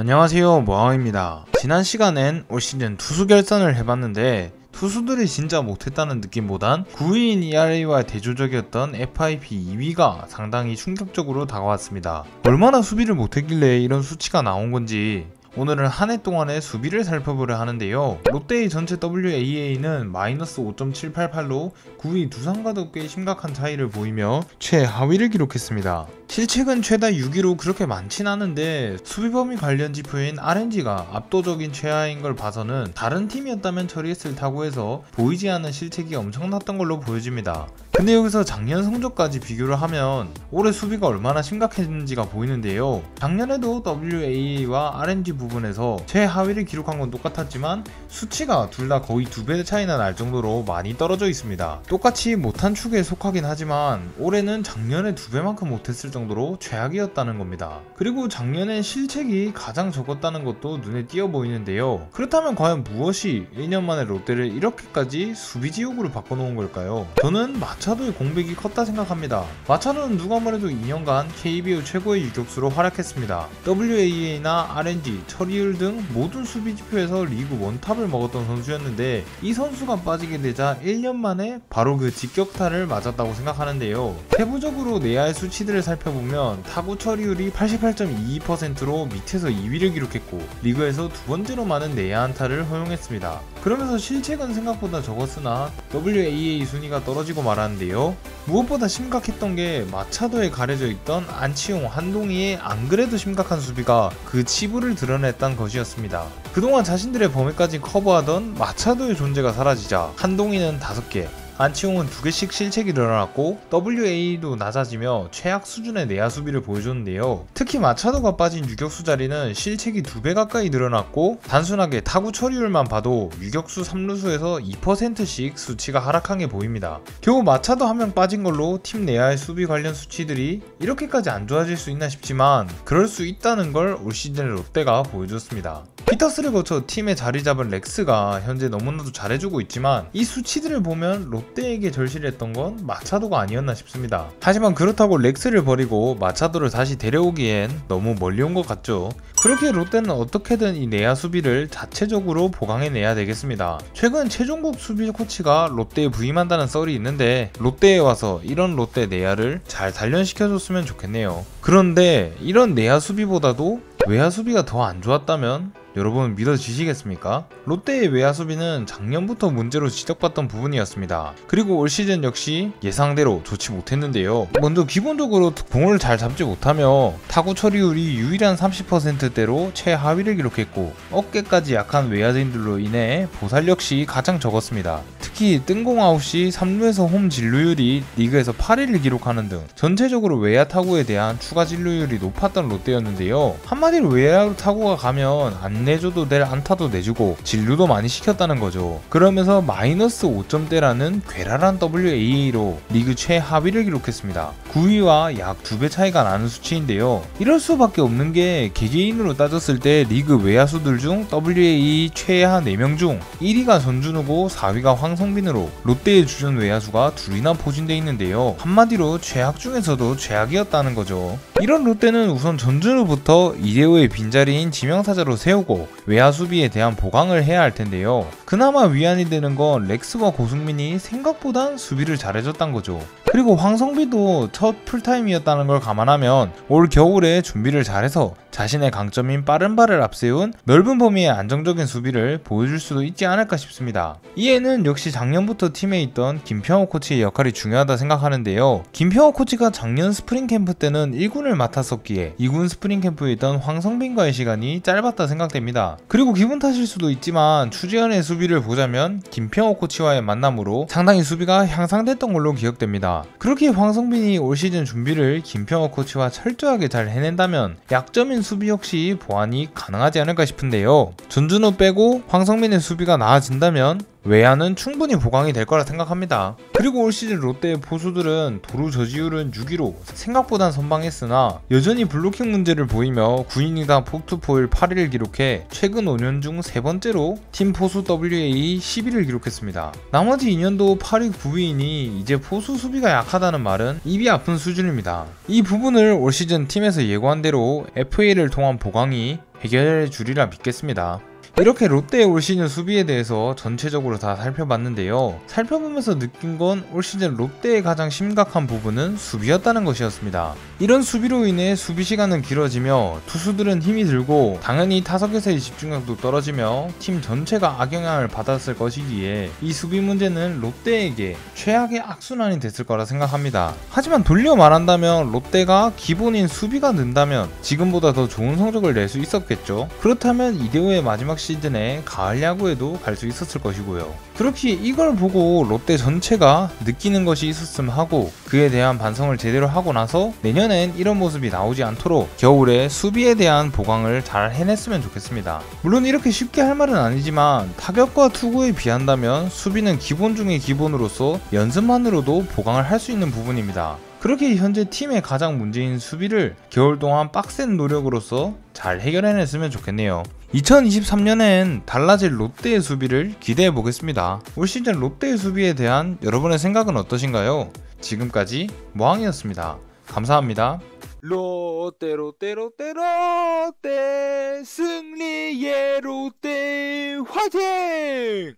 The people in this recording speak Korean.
안녕하세요, 모항입니다. 지난 시간엔 올 시즌 투수 결산을 해봤는데 투수들이 진짜 못했다는 느낌보단 9위인 ERA와 대조적이었던 FIP 2위가 상당히 충격적으로 다가왔습니다. 얼마나 수비를 못했길래 이런 수치가 나온 건지 오늘은 한 해 동안의 수비를 살펴보려 하는데요. 롯데의 전체 WAA는 마이너스 5.788로 9위 두산과도 꽤 심각한 차이를 보이며 최하위를 기록했습니다. 실책은 최다 6위로 그렇게 많진 않은데 수비범위 관련 지표인 RNG가 압도적인 최하인 걸 봐서는 다른 팀이었다면 처리했을 타구에서 보이지 않는 실책이 엄청났던 걸로 보여집니다. 근데 여기서 작년 성적까지 비교를 하면 올해 수비가 얼마나 심각했는지가 보이는데요. 작년에도 WAA와 RNG 부분에서 최하위를 기록한 건 똑같았지만 수치가 둘 다 거의 2배 차이나 날 정도로 많이 떨어져 있습니다. 똑같이 못한 축에 속하긴 하지만 올해는 작년에 2배만큼 못했을 정도로 최악이었다는 겁니다. 그리고 작년엔 실책이 가장 적었다는 것도 눈에 띄어 보이는데요. 그렇다면 과연 무엇이 1년 만에 롯데를 이렇게까지 수비지옥으로 바꿔놓은 걸까요? 저는 마차도의 공백이 컸다 생각합니다. 마차도는 누가 뭐래도 2년간 KBO 최고의 유격수로 활약했습니다. WAA나 RNG, 처리율 등 모든 수비지표에서 리그 원탑을 먹었던 선수였는데 이 선수가 빠지게 되자 1년 만에 바로 그 직격탄을 맞았다고 생각하는데요. 세부적으로 내야의 수치들을 살펴보면 타구 처리율이 88.22%로 밑에서 2위를 기록했고 리그에서 두 번째로 많은 내야 안타를 허용했습니다. 그러면서 실책은 생각보다 적었으나 WAA 순위가 떨어지고 말았는데요. 무엇보다 심각했던 게 마차도에 가려져 있던 안치홍, 한동희의 안 그래도 심각한 수비가 그 치부를 드러냈던 것이었습니다. 그동안 자신들의 범위까지 커버하던 마차도의 존재가 사라지자 한동희는 5개, 안치홍은 2개씩 실책이 늘어났고 WA도 낮아지며 최악 수준의 내야 수비를 보여줬는데요. 특히 마차도가 빠진 유격수 자리는 실책이 2배 가까이 늘어났고 단순하게 타구 처리율만 봐도 유격수 3루수에서 2%씩 수치가 하락한 게 보입니다. 겨우 마차도 한 명 빠진 걸로 팀 내야의 수비 관련 수치들이 이렇게까지 안 좋아질 수 있나 싶지만 그럴 수 있다는 걸 올 시즌 롯데가 보여줬습니다. 피터스를 거쳐 팀에 자리 잡은 렉스가 현재 너무나도 잘해주고 있지만 이 수치들을 보면 롯데에게 절실했던 건 마차도가 아니었나 싶습니다. 하지만 그렇다고 렉스를 버리고 마차도를 다시 데려오기엔 너무 멀리 온 것 같죠. 그렇게 롯데는 어떻게든 이 내야 수비를 자체적으로 보강해내야 되겠습니다. 최근 최종국 수비 코치가 롯데에 부임한다는 썰이 있는데 롯데에 와서 이런 롯데 내야를 잘 단련시켜줬으면 좋겠네요. 그런데 이런 내야 수비보다도 외야 수비가 더 안 좋았다면 여러분 믿어지시겠습니까? 롯데의 외야 수비는 작년부터 문제로 지적받던 부분이었습니다. 그리고 올 시즌 역시 예상대로 좋지 못했는데요. 먼저 기본적으로 공을 잘 잡지 못하며 타구 처리율이 유일한 30%대로 최하위를 기록했고 어깨까지 약한 외야진들로 인해 보살 역시 가장 적었습니다. 특히 뜬공 아웃 시 3루에서 홈 진루율이 리그에서 8위를 기록하는 등 전체적으로 외야 타구에 대한 추가 진루율이 높았던 롯데였는데요. 한마디로 외야로 타구가 가면 안 내줘도 될 안타도 내주고 진루도 많이 시켰다는 거죠. 그러면서 마이너스 5점대라는 괴랄한 WAA로 리그 최하위를 기록했습니다. 9위와 약 2배 차이가 나는 수치인데요. 이럴 수밖에 없는 게 개개인으로 따졌을 때 리그 외야수들 중 WAA 최하 4명 중 1위가 전준우고 4위가 황성빈으로 롯데의 주전 외야수가 둘이나 포진되어 있는데요. 한마디로 최악 중에서도 최악이었다는 거죠. 이런 롯데는 우선 전준우부터 이대호의 빈자리인 지명타자로 세우고 외야 수비에 대한 보강을 해야 할 텐데요. 그나마 위안이 되는 건 렉스와 고승민이 생각보단 수비를 잘해줬단 거죠. 그리고 황성빈도 첫 풀타임이었다는 걸 감안하면 올 겨울에 준비를 잘해서 자신의 강점인 빠른 발을 앞세운 넓은 범위의 안정적인 수비를 보여줄 수도 있지 않을까 싶습니다. 이에는 역시 작년부터 팀에 있던 김평호 코치의 역할이 중요하다 생각하는데요. 김평호 코치가 작년 스프링 캠프 때는 1군을 맡았었기에 2군 스프링 캠프에 있던 황성빈과의 시간이 짧았다 생각됩니다. 그리고 기분 탓일 수도 있지만 추재현의 수비를 보자면 김평호 코치와의 만남으로 상당히 수비가 향상됐던 걸로 기억됩니다. 그렇게 황성빈이 올 시즌 준비를 김평호 코치와 철저하게 잘 해낸다면 약점인 수비 역시 보완이 가능하지 않을까 싶은데요. 전준우 빼고 황성빈의 수비가 나아진다면 외야는 충분히 보강이 될 거라 생각합니다. 그리고 올 시즌 롯데의 포수들은 도루 저지율은 6위로 생각보단 선방했으나 여전히 블로킹 문제를 보이며 9이닝당 폭투포율 8위를 기록해 최근 5년 중 3번째로 팀 포수 WA 10위를 기록했습니다. 나머지 2년도 8위 9위이니 이제 포수 수비가 약하다는 말은 입이 아픈 수준입니다. 이 부분을 올 시즌 팀에서 예고한 대로 FA를 통한 보강이 해결해 주리라 믿겠습니다. 이렇게 롯데의 올 시즌 수비에 대해서 전체적으로 다 살펴봤는데요. 살펴보면서 느낀 건 올 시즌 롯데의 가장 심각한 부분은 수비였다는 것이었습니다. 이런 수비로 인해 수비 시간은 길어지며 투수들은 힘이 들고 당연히 타석에서의 집중력도 떨어지며 팀 전체가 악영향을 받았을 것이기에 이 수비 문제는 롯데에게 최악의 악순환이 됐을 거라 생각합니다. 하지만 돌려 말한다면 롯데가 기본인 수비가 는다면 지금보다 더 좋은 성적을 낼 수 있었겠죠. 그렇다면 이대호의 마지막 시즌에 가을 야구에도 갈 수 있었을 것이고요. 그렇게 이걸 보고 롯데 전체가 느끼는 것이 있었음 하고 그에 대한 반성을 제대로 하고 나서 내년엔 이런 모습이 나오지 않도록 겨울에 수비에 대한 보강을 잘 해냈으면 좋겠습니다. 물론 이렇게 쉽게 할 말은 아니지만 타격과 투구에 비한다면 수비는 기본 중의 기본으로서 연습만으로도 보강을 할 수 있는 부분입니다. 그렇게 현재 팀의 가장 문제인 수비를 겨울 동안 빡센 노력으로서 잘 해결해냈으면 좋겠네요. 2023년엔 달라질 롯데의 수비를 기대해 보겠습니다. 올 시즌 롯데의 수비에 대한 여러분의 생각은 어떠신가요? 지금까지 모항이었습니다. 감사합니다. 롯데 승리의 롯데 화이팅!